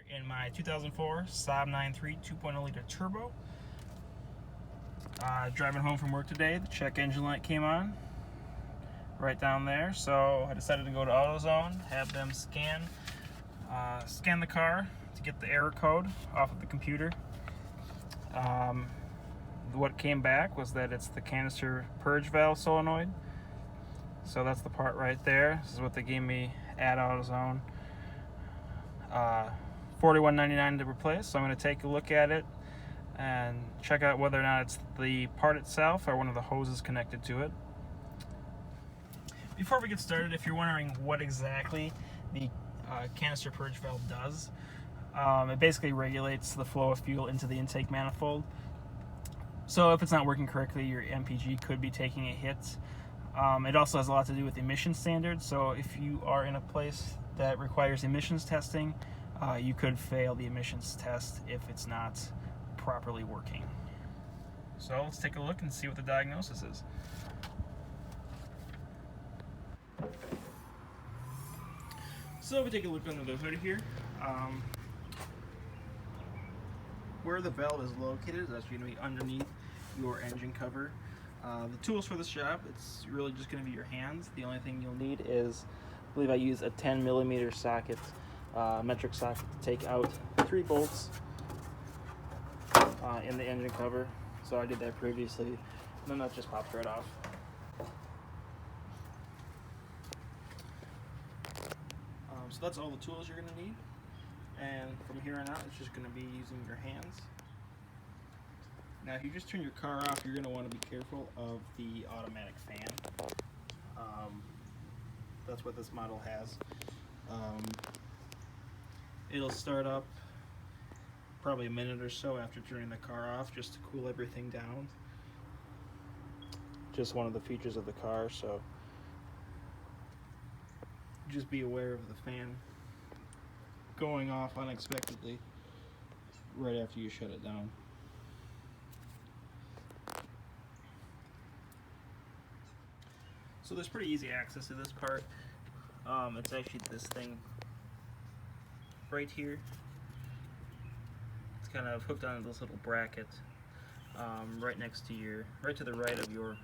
in my 2004 Saab 9.3 2.0 liter turbo. Driving home from work today, the check engine light came on right down there, so I decided to go to AutoZone, have them scan the car to get the error code off of the computer. What came back was that it's the Canister Purge valve solenoid. So that's the part right there. This is what they gave me at AutoZone. $41.99 to replace. So I'm going to take a look at it and check out whether or not it's the part itself or one of the hoses connected to it. Before we get started, if you're wondering what exactly the Canister Purge valve does, it basically regulates the flow of fuel into the intake manifold. So if it's not working correctly, your MPG could be taking a hit. It also has a lot to do with emission standards, so if you are in a place that requires emissions testing, you could fail the emissions test if it's not properly working. So let's take a look and see what the diagnosis is. So if we take a look under the hood here, where the valve is located is actually going to be underneath your engine cover. The tools for this job, it's really just going to be your hands. The only thing you'll need is, I believe I use a 10mm socket, metric socket, to take out 3 bolts in the engine cover. So I did that previously, and then that just pops right off. So that's all the tools you're going to need, and from here on out it's just going to be using your hands. Now if you just turn your car off, you're going to want to be careful of the automatic fan. That's what this model has. It'll start up probably a minute or so after turning the car off, just to cool everything down. Just one of the features of the car, so just be aware of the fan going off unexpectedly right after you shut it down. So there's pretty easy access to this part. It's actually this thing right here. It's kind of hooked onto this little bracket right next to right to the right of your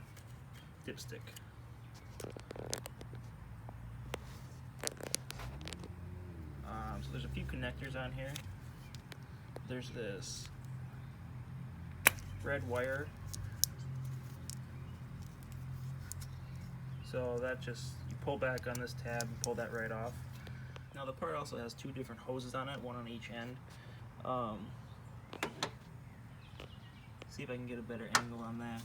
dipstick. So there's a few connectors on here. There's this red wire. So that just, you pull back on this tab and pull that right off. Now the part also has 2 different hoses on it, one on each end. See if I can get a better angle on that.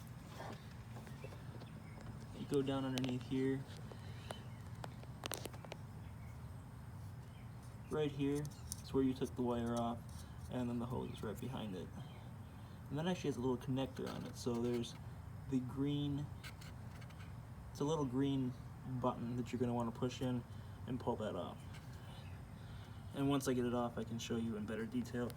You go down underneath here. Right here is where you took the wire off, and then the hose is right behind it. And that actually has a little connector on it, so there's the green, it's a little green button that you're going to want to push in and pull that off. And once I get it off, I can show you in better detail.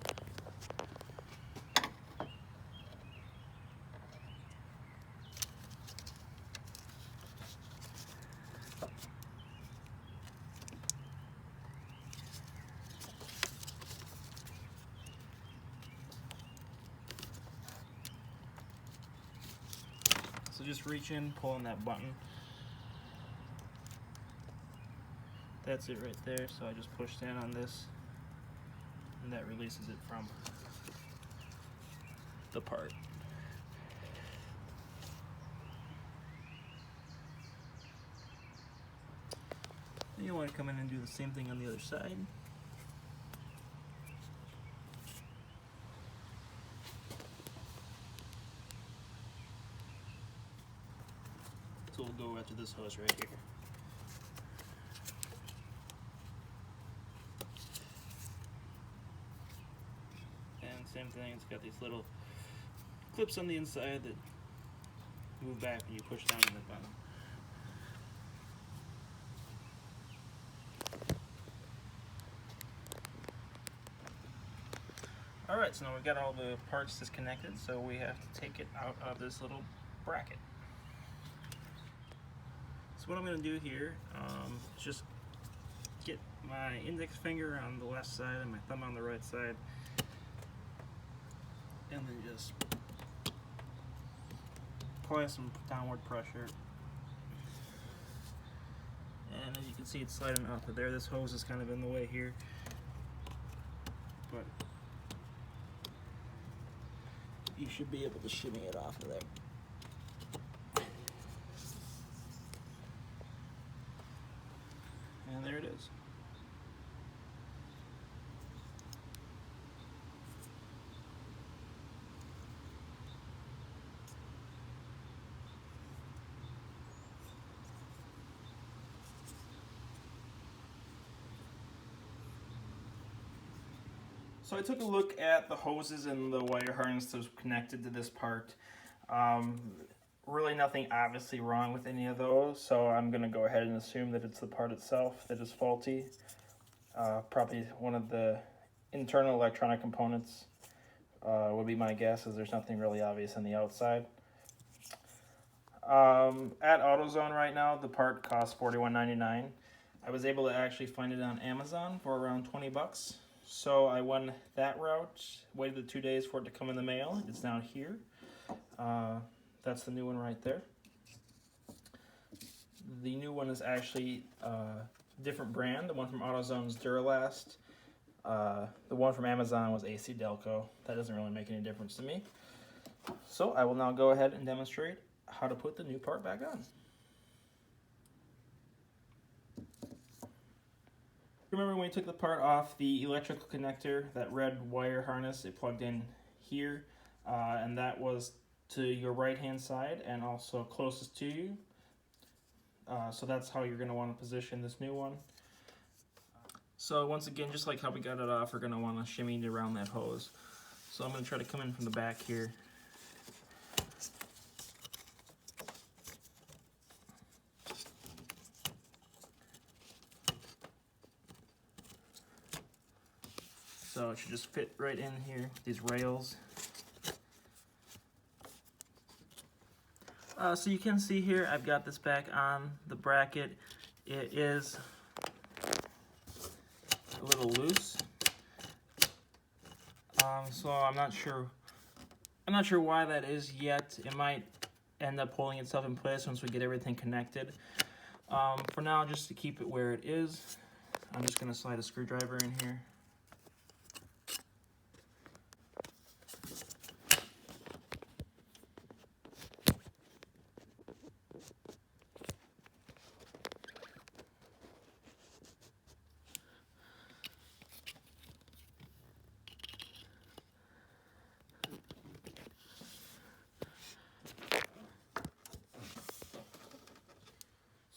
So just reach in, pull on that button. That's it right there, so I just pushed in on this, and that releases it from the part. Then you want to come in and do the same thing on the other side. So we'll go after this hose right here. And same thing, it's got these little clips on the inside that move back when you push down on the button. Alright, so now we've got all the parts disconnected, so we have to take it out of this little bracket. So what I'm going to do here is just get my index finger on the left side and my thumb on the right side, and then just apply some downward pressure. And as you can see, it's sliding off of there. This hose is kind of in the way here, but you should be able to shimmy it off of there. And there it is. So I took a look at the hoses and the wire harness that was connected to this part. Really nothing obviously wrong with any of those, so I'm going to go ahead and assume that it's the part itself that is faulty. Probably one of the internal electronic components would be my guess, as there's nothing really obvious on the outside. At AutoZone right now, the part costs $41.99. I was able to actually find it on Amazon for around 20 bucks. So I went that route, waited the 2 days for it to come in the mail. It's now here. That's the new one right there. The new one is actually a different brand. The one from AutoZone is Duralast. The one from Amazon was AC Delco. That doesn't really make any difference to me. So I will now go ahead and demonstrate how to put the new part back on. Remember when we took the part off, the electrical connector, that red wire harness, it plugged in here, and that was to your right hand side and also closest to you. So that's how you're going to want to position this new one. So once again, just like how we got it off, we're going to want to shimmy it around that hose. So I'm going to try to come in from the back here. So it should just fit right in here, these rails. So you can see here, I've got this back on the bracket. It is a little loose. So I'm not sure why that is yet. It might end up holding itself in place once we get everything connected. For now, just to keep it where it is, I'm just going to slide a screwdriver in here.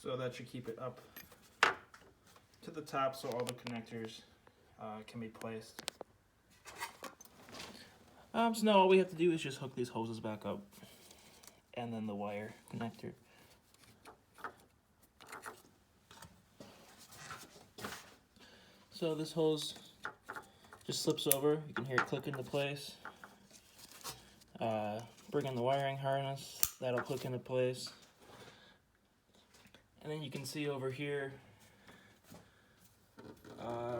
So that should keep it up to the top so all the connectors can be placed. So now all we have to do is just hook these hoses back up and then the wire connector. So this hose just slips over, you can hear it click into place. Bring in the wiring harness, that'll click into place. And then you can see over here,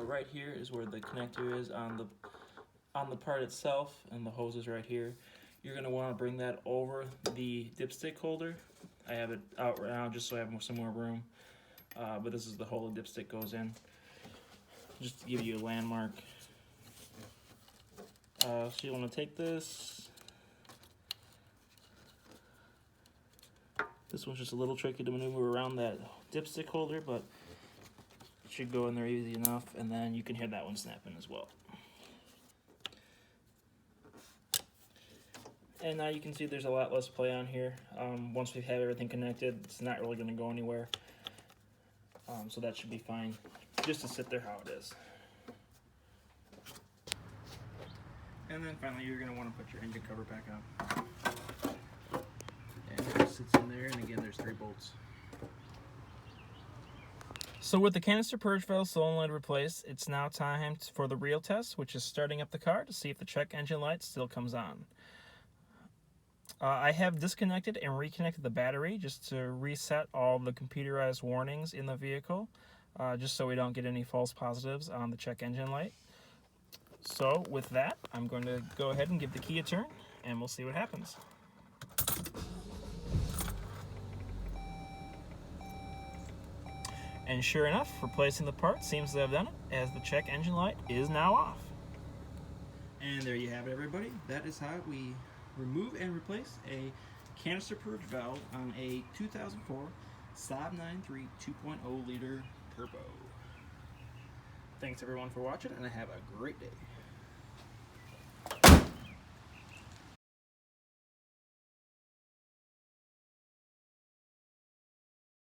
right here is where the connector is on the part itself, and the hose is right here. You're going to want to bring that over the dipstick holder. I have it out right now just so I have some more room, but this is the hole the dipstick goes in, just to give you a landmark. So you want to take this. This one's just a little tricky to maneuver around that dipstick holder, but it should go in there easy enough, and then you can hear that one snapping as well. And now you can see there's a lot less play on here. Once we have everything connected, it's not really going to go anywhere. So that should be fine, just to sit there how it is. And then finally, you're going to want to put your engine cover back on. And it sits in there, and again, there's 3 bolts. So with the canister purge valve solenoid replaced, it's now time for the real test, which is starting up the car to see if the check engine light still comes on. I have disconnected and reconnected the battery just to reset all the computerized warnings in the vehicle. just so we don't get any false positives on the check engine light. So with that, I'm going to go ahead and give the key a turn, and we'll see what happens. And sure enough, replacing the part seems to have done it, as the check engine light is now off. And there you have it, everybody. That is how we remove and replace a canister purge valve on a 2004 Saab 9.3 2.0 liter turbo. Thanks everyone for watching, and have a great day.